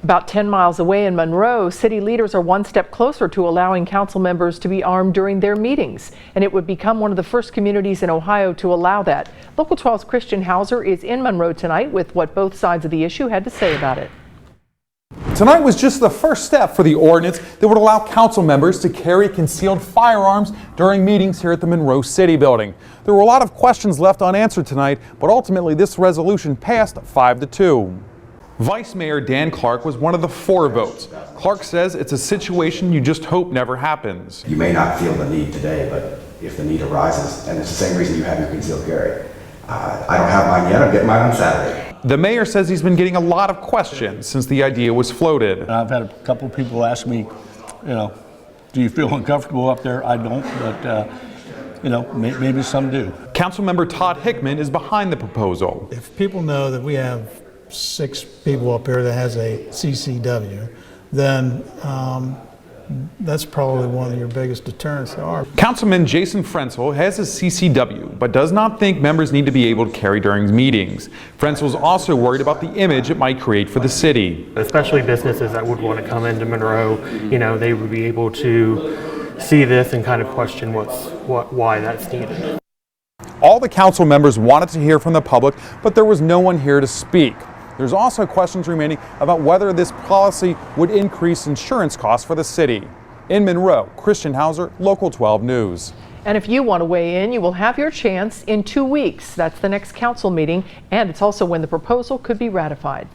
About 10 miles away in Monroe, city leaders are one step closer to allowing council members to be armed during their meetings, and it would become one of the first communities in Ohio to allow that. Local 12's Christian Hauser is in Monroe tonight with what both sides of the issue had to say about it. Tonight was just the first step for the ordinance that would allow council members to carry concealed firearms during meetings here at the Monroe City building. There were a lot of questions left unanswered tonight, but ultimately this resolution passed 5-2. Vice Mayor Dan Clark was one of the 4 votes. Clark says it's a situation you just hope never happens. You may not feel the need today, but if the need arises, and it's the same reason you have your concealed carry. I don't have mine yet, I'm getting mine on Saturday. The mayor says he's been getting a lot of questions since the idea was floated. I've had a couple of people ask me, do you feel uncomfortable up there? I don't, but maybe some do. Councilmember Todd Hickman is behind the proposal. If people know that we have 6 people up here that has a CCW, then that's probably one of your biggest deterrents there are. Councilman Jason Frenzel has a CCW, but does not think members need to be able to carry during meetings. Frenzel's also worried about the image it might create for the city. Especially businesses that would want to come into Monroe, they would be able to see this and kind of question why that's needed. All the council members wanted to hear from the public, but there was no one here to speak. There's also questions remaining about whether this policy would increase insurance costs for the city. In Monroe, Christian Hauser, Local 12 News. And if you want to weigh in, you will have your chance in 2 weeks. That's the next council meeting, and it's also when the proposal could be ratified.